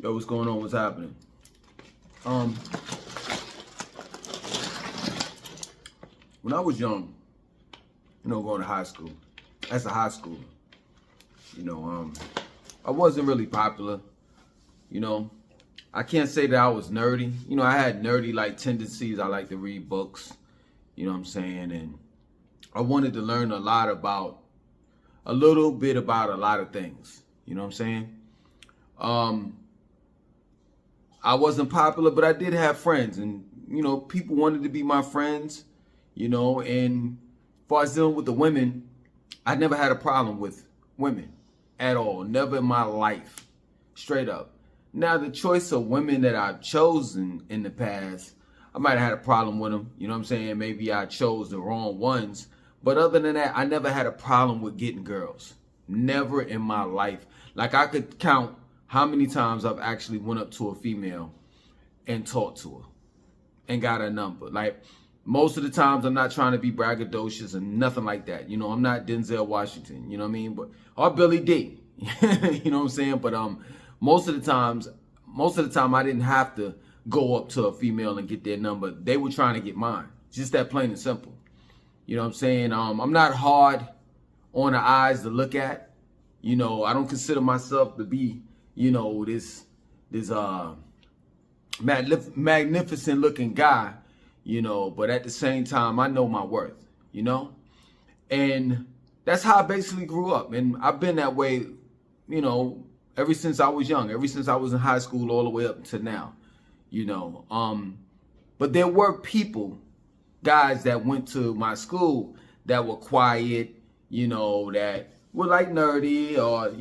Yo, what's going on? What's happening? Um, when I was young, going to high school, as a high schooler, I wasn't really popular. I can't say that I was nerdy. I had nerdy like tendencies. I like to read books. You know what I'm saying? And I wanted to learn a little bit about a lot of things. You know what I'm saying? I wasn't popular, but I did have friends, and people wanted to be my friends. And as far as dealing with the women, I never had a problem with women at all. Never in my life, straight up. Now, the choice of women that I've chosen in the past, I might have had a problem with them. You know what I'm saying? Maybe I chose the wrong ones. But other than that, I never had a problem with getting girls. Never in my life. Like, I could count how many times I've actually went up to a female and talked to her and got her number. Like, most of the times I'm not trying to be braggadocious and nothing like that. I'm not Denzel Washington, you know what I mean? Or Billy D. You know what I'm saying? But most of the time I didn't have to go up to a female and get their number. They were trying to get mine. Just that plain and simple. You know what I'm saying? I'm not hard on the eyes to look at. I don't consider myself to be, this magnificent looking guy, but at the same time, I know my worth, and that's how I basically grew up. And I've been that way, ever since I was young, ever since I was in high school, all the way up to now, but there were guys that went to my school that were quiet, that were like nerdy, or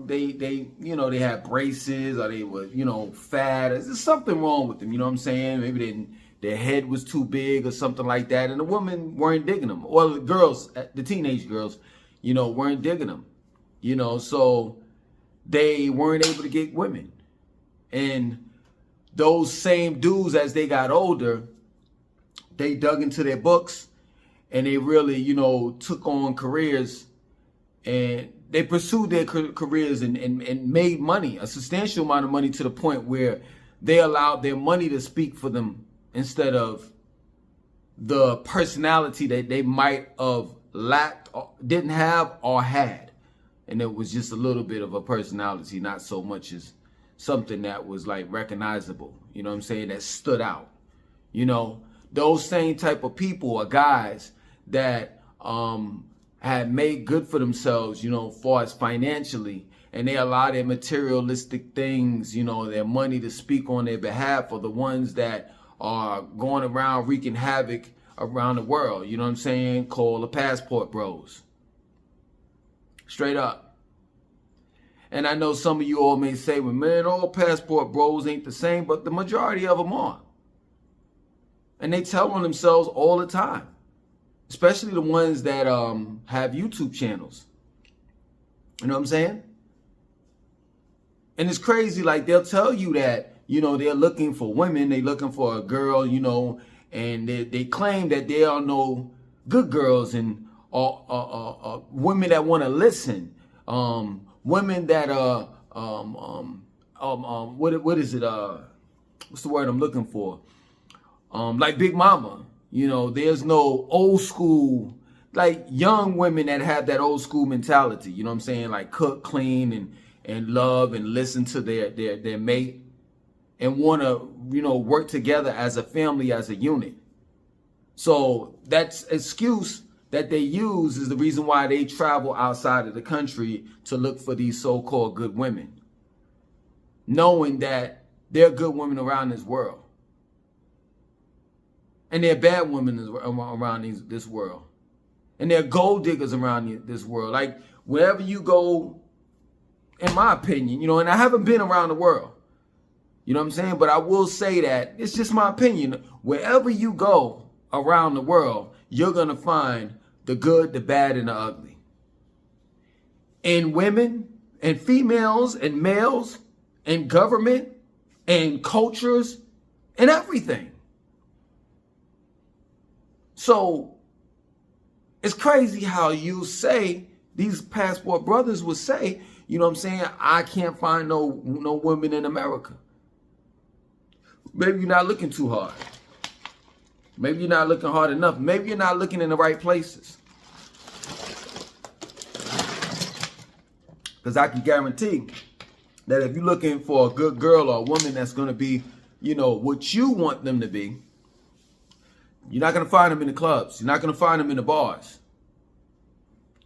they had braces, or they were fat. There's something wrong with them. You know what I'm saying? Maybe their head was too big or something like that, and the women weren't digging them. Well, the girls, the teenage girls, weren't digging them. So they weren't able to get women. And those same dudes, as they got older, they dug into their books and they really, took on careers. And they pursued their careers and made money, a substantial amount of money, to the point where they allowed their money to speak for them instead of the personality that they might have lacked, or didn't have, or had. And it was just a little bit of a personality, not so much as something that was like recognizable, you know what I'm saying, that stood out. Those same type of people are guys that had made good for themselves, as far as financially, and they allow their materialistic things, their money to speak on their behalf, for the ones that are going around wreaking havoc around the world, you know what I'm saying, called the passport bros. Straight up. And I know some of you all may say, well, man, all passport bros ain't the same, but the majority of them are. And they tell on themselves all the time. Especially the ones that have YouTube channels. You know what I'm saying? And it's crazy, like, they'll tell you that, they're looking for women, they're looking for a girl, and they claim that there are no good girls and women that want to listen. Women that what is it? What's the word I'm looking for? Like Big Mama. There's no old school, like young women that have that old school mentality, you know what I'm saying? Like cook, clean, and love and listen to their mate, and want to, work together as a family, as a unit. So that's excuse that they use is the reason why they travel outside of the country to look for these so-called good women, knowing that there are good women around this world. And there are bad women around this world. And there are gold diggers around this world. Like, wherever you go, in my opinion, and I haven't been around the world. You know what I'm saying? But I will say that, it's just my opinion. Wherever you go around the world, you're going to find the good, the bad, and the ugly. And women, and females, and males, and government, and cultures, and everything. So it's crazy how you say, these passport brothers would say, You know what I'm saying? I can't find no women in America. Maybe you're not looking too hard. Maybe you're not looking hard enough. Maybe you're not looking in the right places. Because I can guarantee that if you're looking for a good girl or a woman that's going to be, you know, what you want them to be, you're not going to find them in the clubs. You're not going to find them in the bars.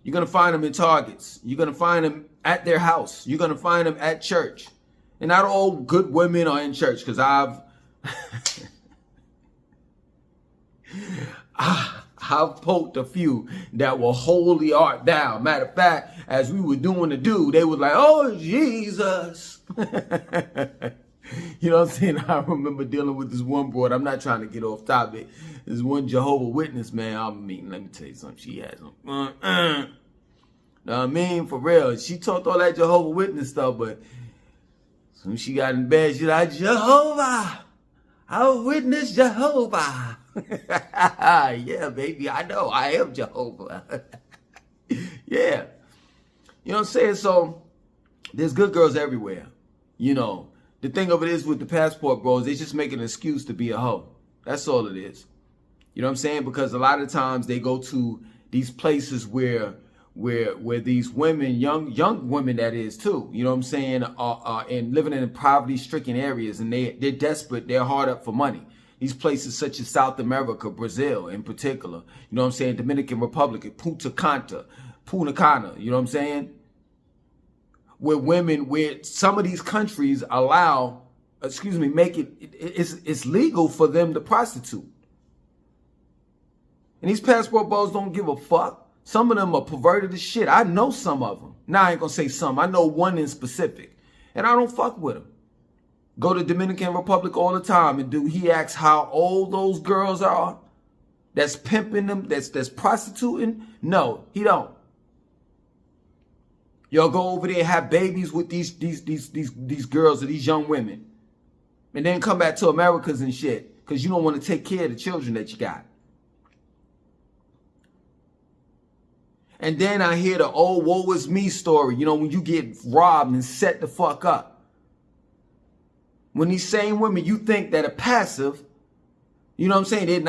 You're going to find them in Targets. You're going to find them at their house. You're going to find them at church. And not all good women are in church, because I've poked a few that were wholly art down. Matter of fact, as we were doing the do, they was like, oh, Jesus. You know what I'm saying? I remember dealing with this one broad. I'm not trying to get off topic. This one Jehovah Witness, man. I mean, let me tell you something. She has some. Know what I mean? For real. She talked all that Jehovah Witness stuff, but when she got in bed, she like, Jehovah, I witness Jehovah. Yeah, baby, I know. I am Jehovah. Yeah. You know what I'm saying? So there's good girls everywhere. You know, the thing of it is with the passport bros, they just make an excuse to be a hoe. That's all it is. You know what I'm saying? Because a lot of times they go to these places where these women, young women that is too, you know what I'm saying, are and living in poverty-stricken areas, and they're desperate, they're hard up for money. These places such as South America, Brazil in particular, you know what I'm saying, Dominican Republic, Punta Cana, you know what I'm saying? Where some of these countries allow, make it's legal for them to prostitute. And these passport bros don't give a fuck. Some of them are perverted as shit. I know some of them. Now I ain't gonna say some. I know one in specific. And I don't fuck with him. Go to Dominican Republic all the time, and he asks how old those girls are that's pimping them, that's prostituting. No, he don't. Y'all go over there and have babies with these girls or these young women. And then come back to Americas and shit, because you don't want to take care of the children that you got. And then I hear the old woe is me story, you know, when you get robbed and set the fuck up. When these same women, you think that are passive, you know what I'm saying, they're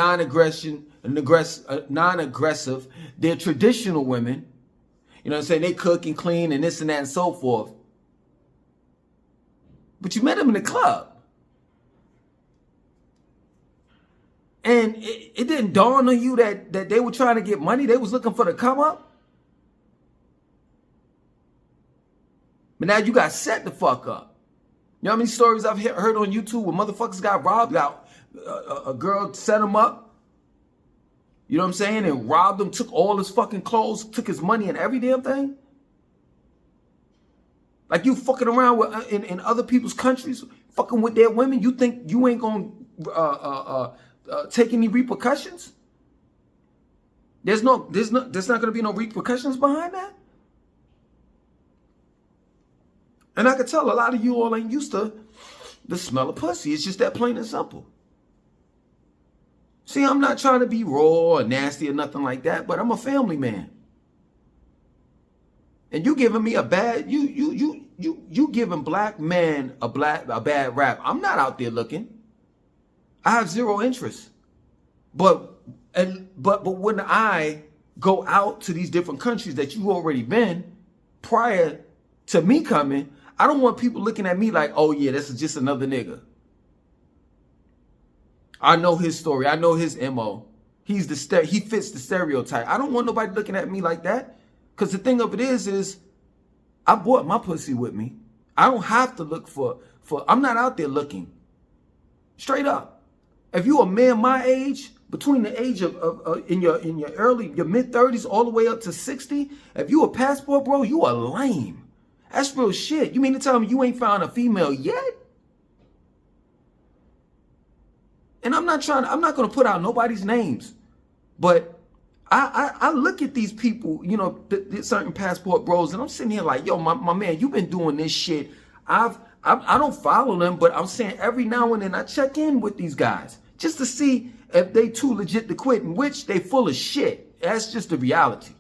non-aggressive, they're traditional women, you know what I'm saying, they cook and clean and this and that and so forth. But you met them in the club. And it didn't dawn on you that they were trying to get money, they was looking for the come up. But now you got set the fuck up. You know how many stories I've heard on YouTube where motherfuckers got robbed, a girl set him up, you know what I'm saying, and robbed him, took all his fucking clothes, took his money and every damn thing? Like you fucking around with in other people's countries, fucking with their women, you think you ain't gonna take any repercussions? There's not gonna be no repercussions behind that? And I can tell a lot of you all ain't used to the smell of pussy. It's just that plain and simple. See, I'm not trying to be raw or nasty or nothing like that, but I'm a family man. And you giving me a bad, you giving black men a bad rap. I'm not out there looking. I have zero interest. But when I go out to these different countries that you've already been prior to me coming, I don't want people looking at me like, oh yeah, this is just another nigga. I know his story. I know his MO. He fits the stereotype. I don't want nobody looking at me like that. Because the thing of it is I brought my pussy with me. I don't have to look for I'm not out there looking. Straight up. If you a man my age, between the age of in your mid 30s all the way up to 60, if you a passport bro, you are lame. That's real shit. You mean to tell me you ain't found a female yet? And I'm not going to put out nobody's names. But I look at these people, you know, certain passport bros, and I'm sitting here like, yo, my man, you've been doing this shit. I don't follow them, but I'm saying every now and then I check in with these guys just to see if they too legit to quit, in which they full of shit. That's just the reality.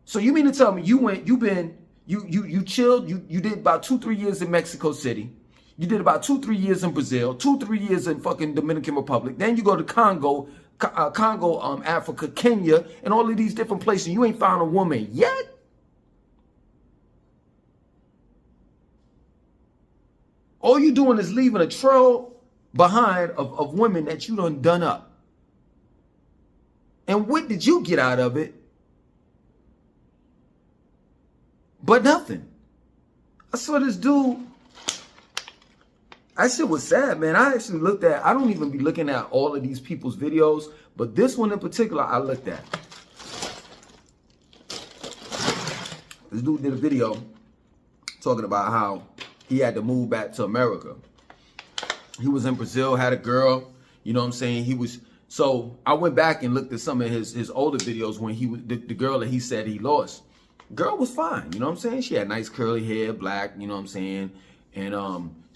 So you mean to tell me you've been You chilled. You did about 2-3 years in Mexico City. You did about 2-3 years in Brazil. 2-3 years in fucking Dominican Republic. Then you go to Congo, Africa, Kenya, and all of these different places. You ain't found a woman yet. All you doing is leaving a trail behind of women that you done up. And what did you get out of it? But nothing. I saw this dude. That shit was sad, man. I don't even be looking at all of these people's videos, but this one in particular, I looked at. This dude did a video talking about how he had to move back to America. He was in Brazil, had a girl, you know what I'm saying? So I went back and looked at some of his older videos when he was the girl that he said he lost. Girl was fine, you know what I'm saying? She had nice curly hair, black, you know what I'm saying? And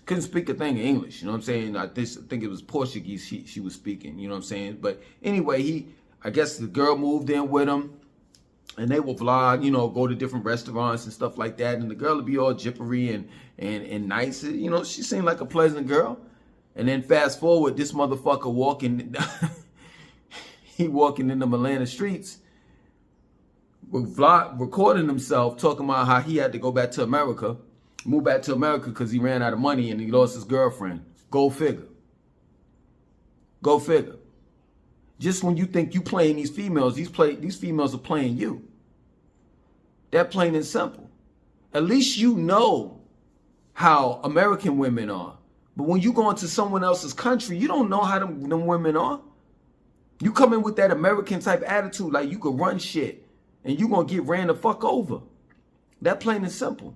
couldn't speak a thing of English, you know what I'm saying? I think it was Portuguese she was speaking, you know what I'm saying? But anyway, I guess the girl moved in with him. And they will vlog, you know, go to different restaurants and stuff like that. And the girl would be all jippery and nice. You know, she seemed like a pleasant girl. And then fast forward, this motherfucker walking, he walking in the Atlanta streets, recording himself, talking about how he had to go back to America, move back to America because he ran out of money and he lost his girlfriend. Go figure. Go figure. Just when you think you playing these females, these females are playing you. That plain and simple. At least you know how American women are. But when you go into someone else's country, you don't know how them women are. You come in with that American type attitude like you could run shit and you gonna get ran the fuck over. That plain and simple.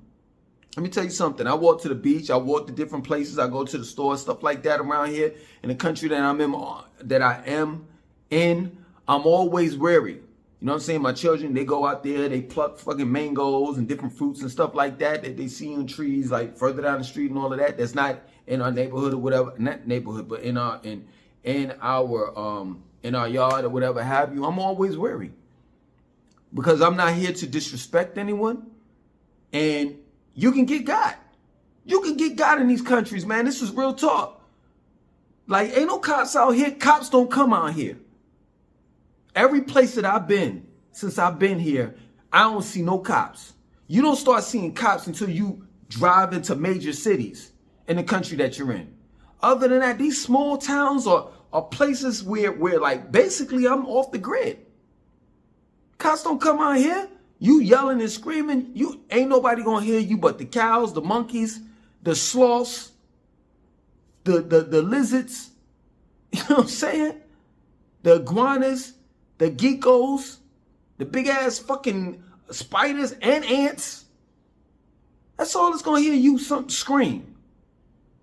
Let me tell you something. I walk to the beach. I walk to different places. I go to the store, stuff like that around here in the country that I am in. I'm always wary. You know what I'm saying? My children, they go out there, they pluck fucking mangoes and different fruits and stuff like that they see in trees like further down the street and all of that. That's not in our neighborhood or whatever. Not neighborhood, but in our yard or whatever have you. I'm always wary because I'm not here to disrespect anyone. And you can get got. You can get got in these countries, man. This is real talk. Like, ain't no cops out here. Cops don't come out here. Every place that I've been, since I've been here, I don't see no cops. You don't start seeing cops until you drive into major cities in the country that you're in. Other than that, these small towns are places where like, basically I'm off the grid. Cops don't come out here. You yelling and screaming, you ain't nobody gonna hear you but the cows, the monkeys, the sloths, the lizards, you know what I'm saying? The iguanas, the geckos, the big ass fucking spiders and ants. That's all that's gonna hear you scream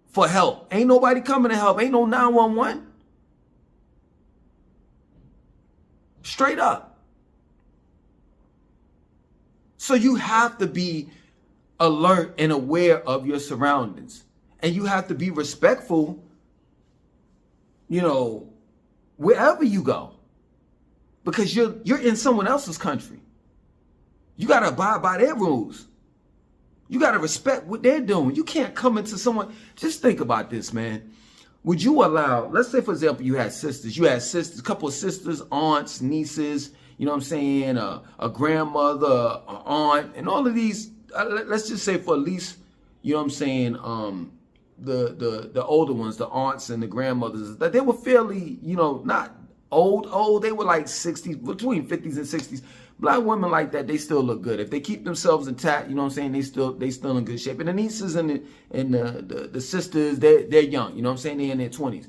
for help. Ain't nobody coming to help. Ain't no 911. Straight up. So you have to be alert and aware of your surroundings. And you have to be respectful, you know, wherever you go. Because you're in someone else's country. You got to abide by their rules. You got to respect what they're doing. You can't come into someone. Just think about this, man. Would you allow, let's say, for example, you had sisters, a couple of sisters, aunts, nieces, you know what I'm saying, a grandmother, an aunt, and all of these, let's just say for at least, you know what I'm saying, the older ones, the aunts and the grandmothers, that they were fairly, you know, not old, they were like 60s, between 50s and 60s. Black women like that, they still look good. If they keep themselves intact, you know what I'm saying, they still in good shape. And the nieces and the sisters, they're young, you know what I'm saying, they're in their 20s.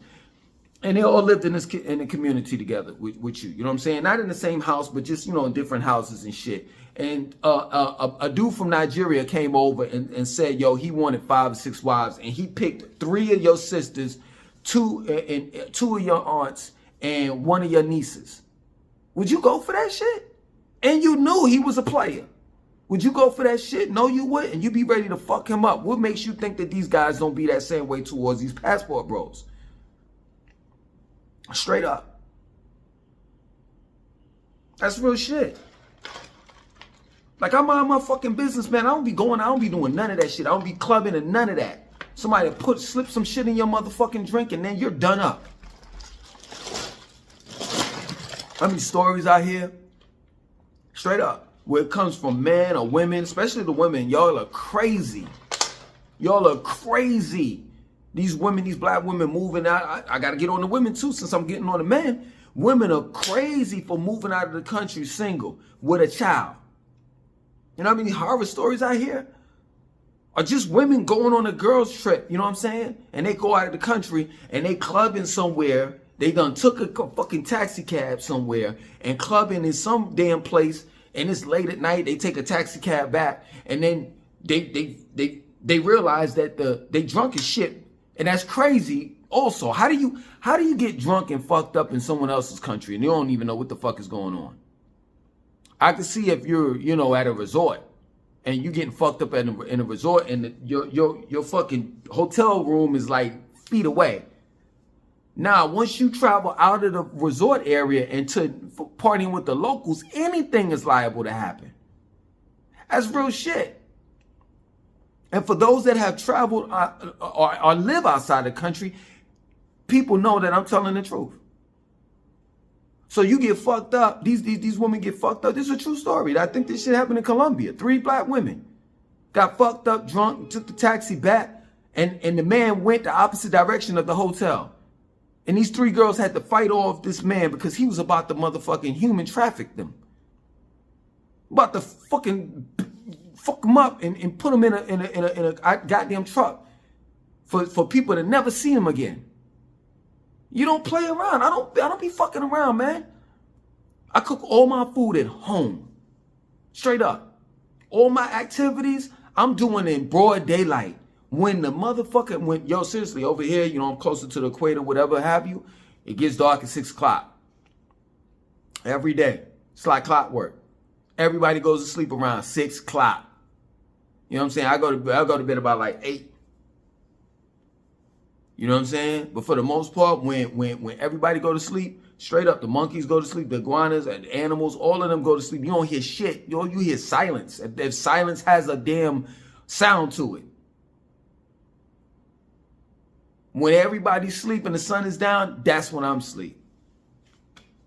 And they all lived in the community together with you. You know what I'm saying? Not in the same house, but just, you know, in different houses and shit. And a dude from Nigeria came over and said, yo, he wanted 5 or 6 wives. And he picked 3 of your sisters, 2 of your aunts, and 1 of your nieces. Would you go for that shit? And you knew he was a player. Would you go for that shit? No, you wouldn't. And you be ready to fuck him up. What makes you think that these guys don't be that same way towards these passport bros? Straight up. That's real shit. Like, I mind my fucking business, man. I don't be doing none of that shit. I don't be clubbing and none of that. Somebody slip some shit in your motherfucking drink and then you're done up. How many stories I hear? Straight up. Where it comes from men or women, especially the women, y'all are crazy. Y'all are crazy. These women, these black women moving out. I got to get on the women too since I'm getting on the men. Women are crazy for moving out of the country single with a child. You know how many horror stories I hear? Or just women going on a girls trip, you know what I'm saying? And they go out of the country and they clubbing somewhere. They done took a fucking taxi cab somewhere and clubbing in some damn place. And it's late at night. They take a taxi cab back and then they realize that they drunk as shit. And that's crazy. Also, how do you get drunk and fucked up in someone else's country and you don't even know what the fuck is going on? I can see if you're, at a resort and you getting fucked up in a resort and your fucking hotel room is like feet away. Now, once you travel out of the resort area and to partying with the locals, anything is liable to happen. That's real shit. And for those that have traveled or live outside the country, people know that I'm telling the truth. So you get fucked up. These women get fucked up. This is a true story. I think this shit happened in Colombia. 3 black women got fucked up, drunk, took the taxi back, and the man went the opposite direction of the hotel. And these 3 girls had to fight off this man because he was about to motherfucking human traffic them. About to fucking fuck them up and put them in a goddamn truck for people to never see them again. You don't play around. I don't be fucking around, man. I cook all my food at home. Straight up. All my activities, I'm doing in broad daylight. When the motherfucker, seriously, over here, I'm closer to the equator, whatever have you, it gets dark at 6 o'clock. Every day. It's like clockwork. Everybody goes to sleep around 6 o'clock. You know what I'm saying? I go to bed about like 8. You know what I'm saying? But for the most part, when everybody go to sleep, straight up, the monkeys go to sleep, the iguanas and the animals, all of them go to sleep. You don't hear shit. You hear silence. If silence has a damn sound to it. When everybody's sleeping, the sun is down, that's when I'm asleep.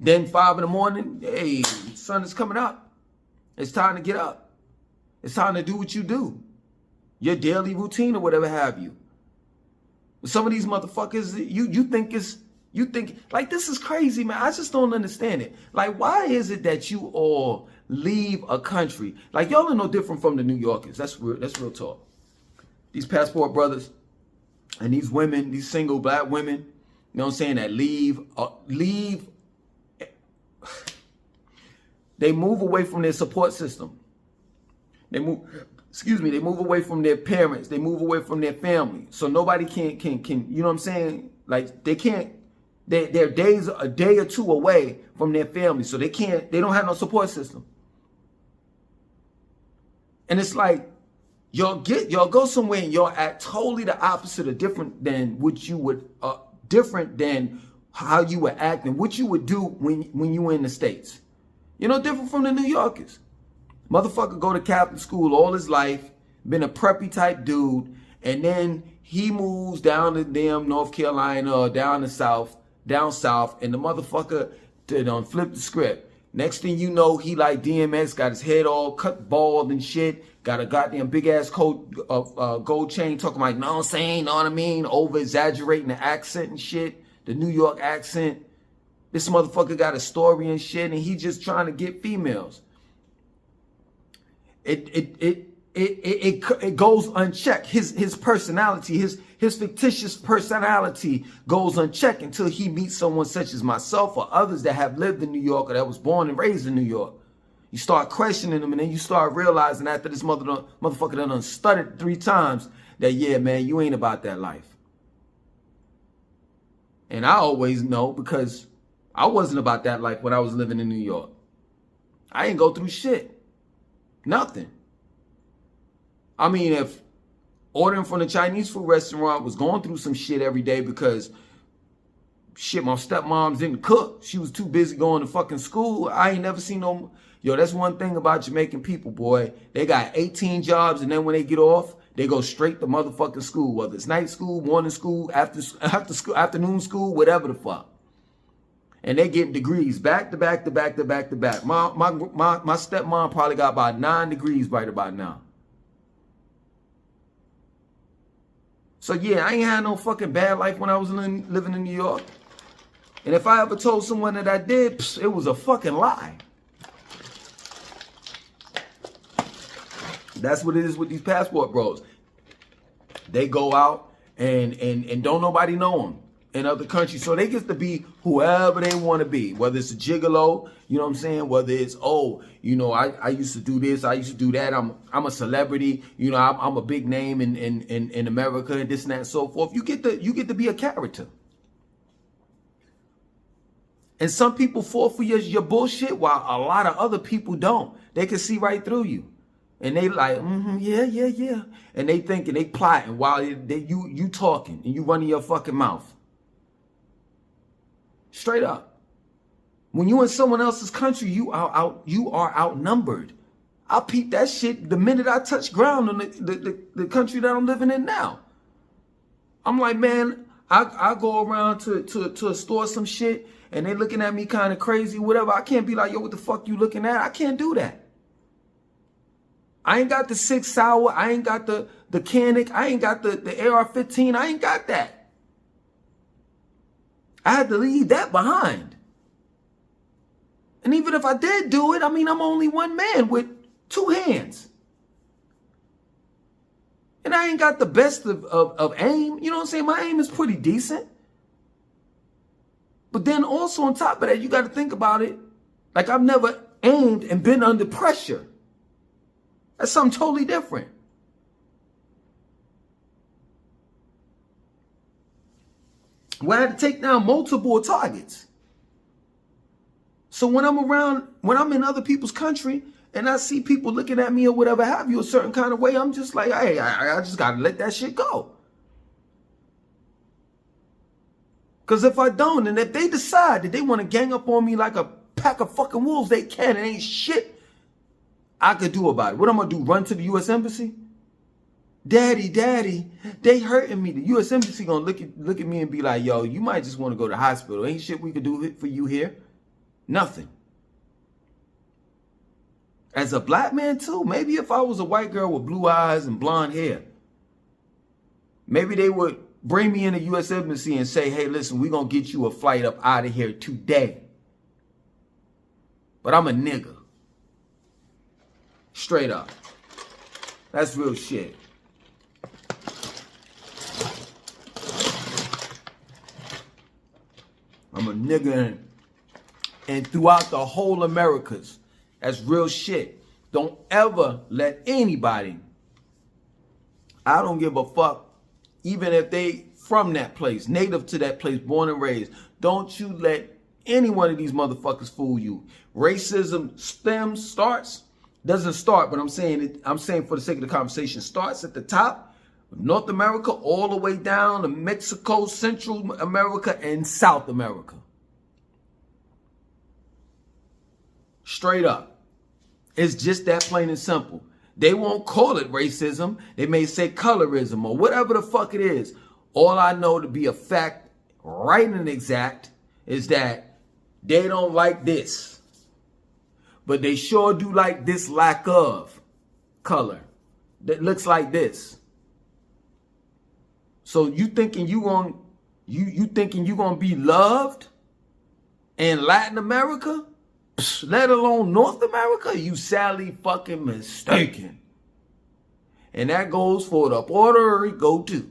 Then 5 in the morning, hey, the sun is coming up. It's time to get up. It's time to do what you do. Your daily routine or whatever have you. Some of these motherfuckers, you think like this is crazy, man. I just don't understand it. Like, why is it that you all leave a country? Like, y'all are no different from the New Yorkers. That's real talk. These passport brothers and these women, these single black women, you know what I'm saying, that leave. They move away from their support system. They move away from their parents. They move away from their family. So nobody can, you know what I'm saying? Like, they can't, they're days, a day or two away from their family. So they don't have no support system. And it's like, y'all go somewhere and y'all act totally the opposite or different than what you would, different than how you would act and what you would do when you were in the States. Different from the New Yorkers. Motherfucker go to Catholic school all his life, been a preppy type dude, and then he moves down to damn North Carolina or down south, and the motherfucker done flip the script. Next thing you know, he like DMX, got his head all cut bald and shit, got a goddamn big ass gold chain, talking like, know what I'm saying, know what I mean, over exaggerating the accent and shit, the New York accent. This motherfucker got a story and shit, and he just trying to get females. It goes unchecked. His personality, his fictitious personality goes unchecked until he meets someone such as myself or others that have lived in New York or that was born and raised in New York. You start questioning them, and then you start realizing after this motherfucker done stuttered 3 times that, yeah, man, you ain't about that life. And I always know because I wasn't about that life when I was living in New York. I ain't go through shit. Nothing. I mean, if ordering from the Chinese food restaurant was going through some shit every day because Shit, my stepmom didn't cook. She was too busy going to fucking school. I ain't never seen no... Yo, that's one thing about Jamaican people, boy. They got 18 jobs, and then when they get off, they go straight to motherfucking school, whether it's night school, morning school, after school, afternoon school, whatever the fuck. And they getting degrees back to back to back to back to back. My stepmom probably got about 9 degrees right about now. So yeah, I ain't had no fucking bad life when I was living in New York. And if I ever told someone that I did, it was a fucking lie. That's what it is with these passport bros. They go out and don't nobody know them in other countries. So they get to be whoever they want to be, whether it's a gigolo, you know what I'm saying? Whether it's, oh, you know, I used to do this, I used to do that. I'm a celebrity, you know, I'm a big name in America and this and that and so forth. You get to be a character. And some people fall for your bullshit while a lot of other people don't. They can see right through you. And they like, yeah. And they thinking, they plotting while you talking and you running your fucking mouth. Straight up. When you in someone else's country, you are outnumbered. I peep that shit the minute I touch ground on the country that I'm living in now. I'm like, man, I go around to a store some shit and they looking at me kind of crazy, whatever. I can't be like, yo, what the fuck you looking at? I can't do that. I ain't got the 6 Sauer. I ain't got the Canic. I ain't got the AR-15. I ain't got that. I had to leave that behind. And even if I did do it, I mean, I'm only one man with 2 hands. And I ain't got the best of aim. You know what I'm saying? My aim is pretty decent. But then also on top of that, you got to think about it. Like, I've never aimed and been under pressure. That's something totally different. Where I had to take down multiple targets. So when I'm in other people's country and I see people looking at me or whatever have you a certain kind of way, I'm just like, hey, I just got to let that shit go. Because if I don't, and if they decide that they want to gang up on me like a pack of fucking wolves, they can. It ain't shit I could do about it. What I'm going to do, run to the U.S. Embassy? Daddy, they hurting me. The U.S. Embassy going to look at me and be like, yo, you might just want to go to the hospital. Ain't shit we could do for you here. Nothing. As a black man too, maybe if I was a white girl with blue eyes and blonde hair, maybe they would bring me in the U.S. Embassy and say, hey, listen, we're going to get you a flight up out of here today. But I'm a nigga. Straight up. That's real shit. I'm a nigga and throughout the whole Americas. That's real shit. Don't ever let anybody, I don't give a fuck, even if they from that place, native to that place, born and raised, don't you let any one of these motherfuckers fool you. Racism doesn't start, but I'm saying for the sake of the conversation, starts at the top of North America all the way down to Mexico, Central America, and South America. Straight up. It's just that plain and simple. They won't call it racism. They may say colorism or whatever the fuck it is. All I know to be a fact, right and exact, is that they don't like this. But they sure do like this lack of color that looks like this. So you thinking you gonna be loved in Latin America? Let alone North America, you sadly fucking mistaken. And that goes for the Puerto Rico too.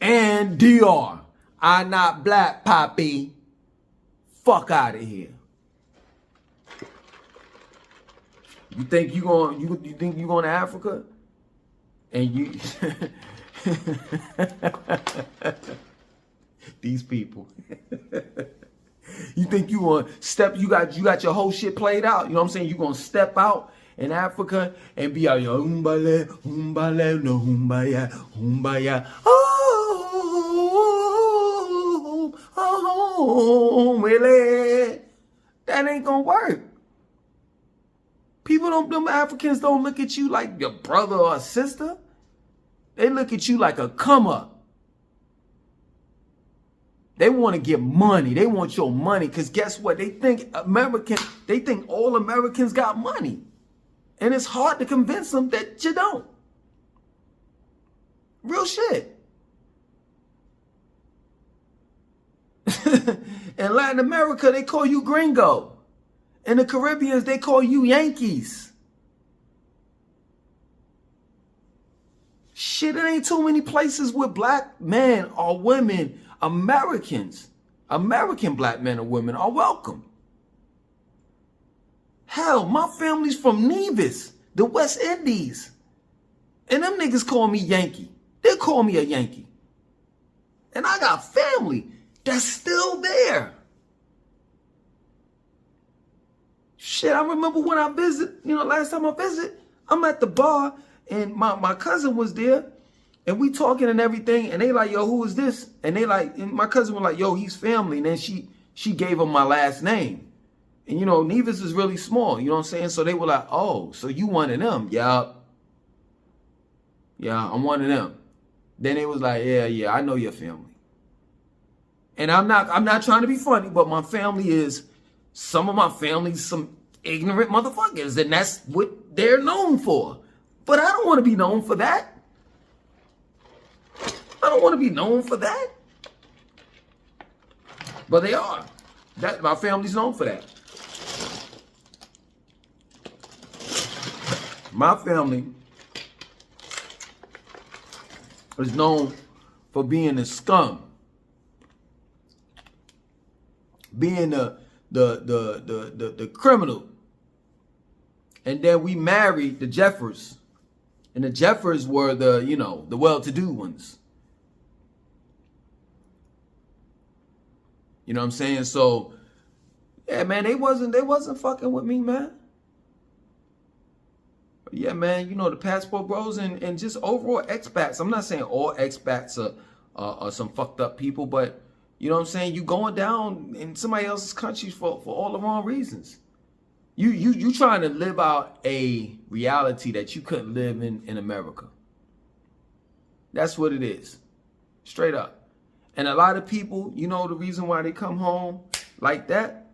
And DR. I'm not black, Poppy. Fuck out of here. You think you going to Africa? And you these people. You think you want to step, you got your whole shit played out. You know what I'm saying? You going to step out in Africa and be out, yo, umbale, umbale, no umbaya, umbaya, really? That ain't gonna work. Them Africans don't look at you like your brother or sister. They look at you like a come up. They want to get money. They want your money. Because guess what? They think all Americans got money. And it's hard to convince them that you don't. Real shit. In Latin America, they call you gringo. In the Caribbeans, they call you Yankees. Shit, it ain't too many places where black men or women, American black men or women are welcome. Hell, my family's from Nevis, the West Indies. And them niggas call me Yankee. They call me a Yankee. And I got family that's still there. Shit, I remember when I visit, last time I visit, I'm at the bar and my cousin was there and we talking and everything. And they like, yo, who is this? And they like, and my cousin was like, yo, he's family. And then she gave him my last name. And Nevis is really small, you know what I'm saying? So they were like, oh, so you one of them? Yeah, I'm one of them. Then it was like, yeah, I know your family. And I'm not trying to be funny, but my family is, some of my family's some ignorant motherfuckers, and that's what they're known for. But I don't want to be known for that. I don't want to be known for that. But they are. My family's known for that. My family is known for being a scum. Being the criminal. And then we married the Jeffers. And the Jeffers were the well-to-do ones. You know what I'm saying? So, yeah, man, they wasn't fucking with me, man. But yeah, man, the passport bros and just overall expats. I'm not saying all expats are some fucked up people, but you know what I'm saying? You going down in somebody else's country for all the wrong reasons. You trying to live out a reality that you couldn't live in America. That's what it is. Straight up. And a lot of people, the reason why they come home like that,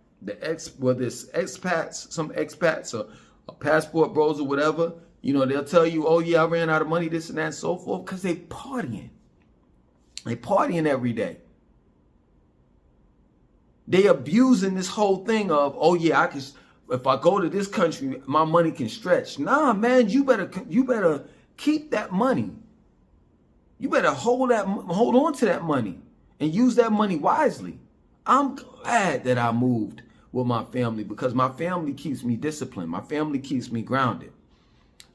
whether it's expats, some expats or passport bros or whatever, they'll tell you, oh yeah, I ran out of money, this and that and so forth, because they partying. They partying every day. They abusing this whole thing of, oh yeah, if I go to this country, my money can stretch. Nah, man, you better keep that money. You better hold on to that money and use that money wisely. I'm glad that I moved with my family because my family keeps me disciplined. My family keeps me grounded.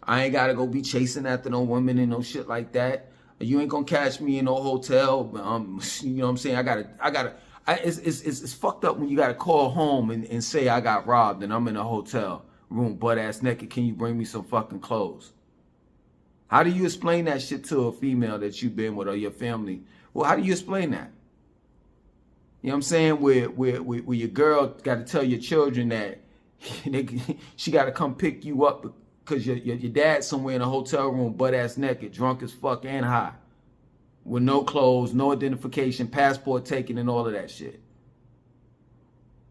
I ain't gotta go be chasing after no women and no shit like that. You ain't gonna catch me in no hotel. You know what I'm saying? It's fucked up when you gotta call home and say I got robbed and I'm in a hotel room butt ass naked. Can you bring me some fucking clothes? How do you explain that shit to a female that you've been with or your family? Well, how do you explain that? You know what I'm saying? Where your girl got to tell your children that she got to come pick you up because your dad's somewhere in a hotel room butt ass naked, drunk as fuck and high. With no clothes, no identification, passport taken, and all of that shit.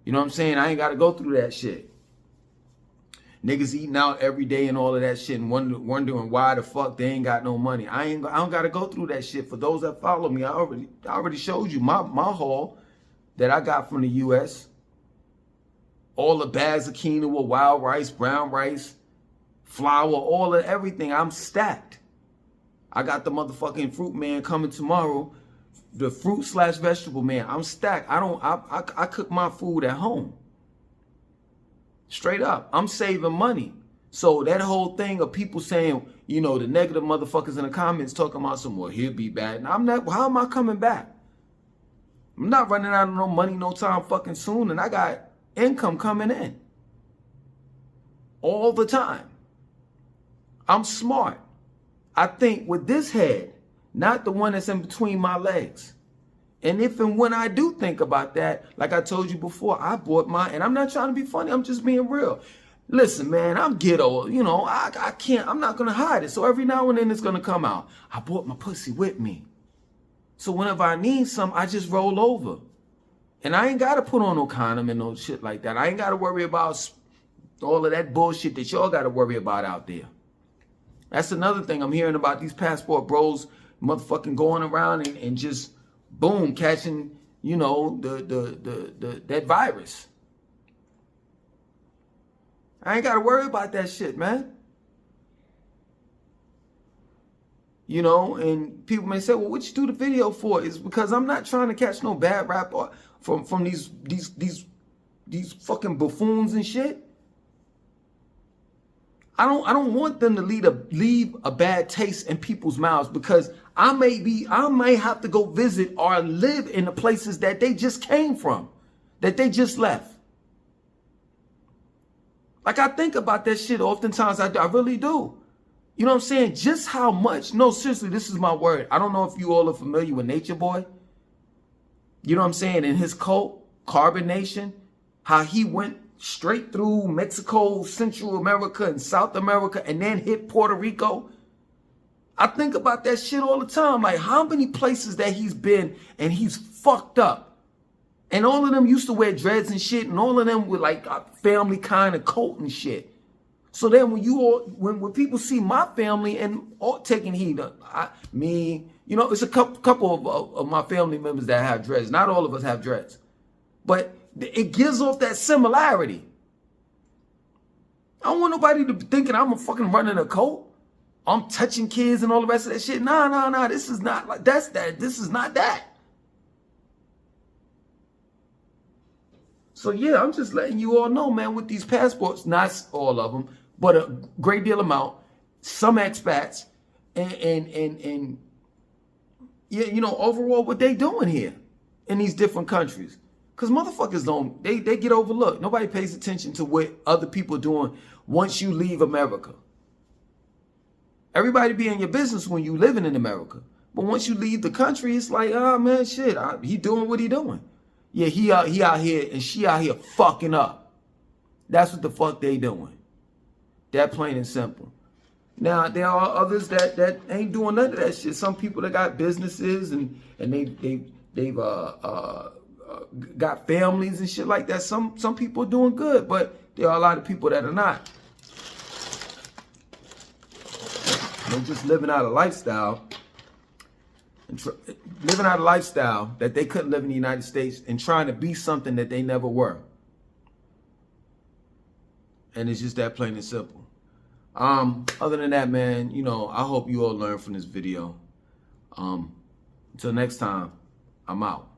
You know what I'm saying? I ain't got to go through that shit. Niggas eating out every day and all of that shit and wondering why the fuck they ain't got no money. I don't got to go through that shit. For those that follow me, I already showed you my haul that I got from the U.S. All the bags of quinoa, wild rice, brown rice, flour, all of everything. I'm stacked. I got the motherfucking fruit man coming tomorrow. The fruit / vegetable man. I'm stacked. I cook my food at home. Straight up. I'm saving money. So that whole thing of people saying, the negative motherfuckers in the comments talking about some, well, he'll be back. And I'm not, how am I coming back? I'm not running out of no money no time fucking soon. And I got income coming in. All the time. I'm smart. I think with this head, not the one that's in between my legs. And if and when I do think about that, like I told you before, I bought mine, and I'm not trying to be funny, I'm just being real. Listen, man, I'm ghetto, you know, I can't, I'm not gonna hide it. So every now and then it's gonna come out. I brought my pussy with me. So whenever I need something, I just roll over. And I ain't gotta put on no condom and no shit like that. I ain't gotta worry about all of that bullshit that y'all gotta worry about out there. That's another thing I'm hearing about these passport bros motherfucking going around and just boom, catching, you know, that virus. I ain't got to worry about that shit, man. You know, and people may say, well, what you do the video for? It's because I'm not trying to catch no bad rap from these fucking buffoons and shit. I don't want them to leave a bad taste in people's mouths, because I may have to go visit or live in the places that they just came from, that they just left. Like, I think about that shit oftentimes. I really do. You know what I'm saying? Just how much. No, seriously, this is my word. I don't know if you all are familiar with Nature Boy. You know what I'm saying? In his cult, Carbon Nation, how he went straight through Mexico, Central America, and South America, and then hit Puerto Rico. I think about that shit all the time. Like, how many places that he's been and he's fucked up. And all of them used to wear dreads and shit, and all of them were like a family kind of coat and shit. So then when people see my family and all taking heed, me, you know, it's a couple of my family members that have dreads. Not all of us have dreads. But it gives off that similarity. I don't want nobody to be thinking I'm fucking running a coat. I'm touching kids and all the rest of that shit. Nah. This is not like that's that. This is not that. So yeah, I'm just letting you all know, man, with these passports, not all of them, but a great deal amount, some expats, and yeah, you know, overall what they doing here in these different countries. Because motherfuckers don't, they get overlooked. Nobody pays attention to what other people are doing once you leave America. Everybody be in your business when you living in America. But once you leave the country, it's like, oh man, shit, he doing what he doing. Yeah, he out here and she out here fucking up. That's what the fuck they doing. That plain and simple. Now, there are others that ain't doing none of that shit. Some people that got businesses and they've got families and shit like that. Some people are doing good, but there are a lot of people that are not. They're just living out a lifestyle. Living out a lifestyle that they couldn't live in the United States and trying to be something that they never were. And it's just that plain and simple. Other than that, man, you know, I hope you all learn from this video. Until next time, I'm out.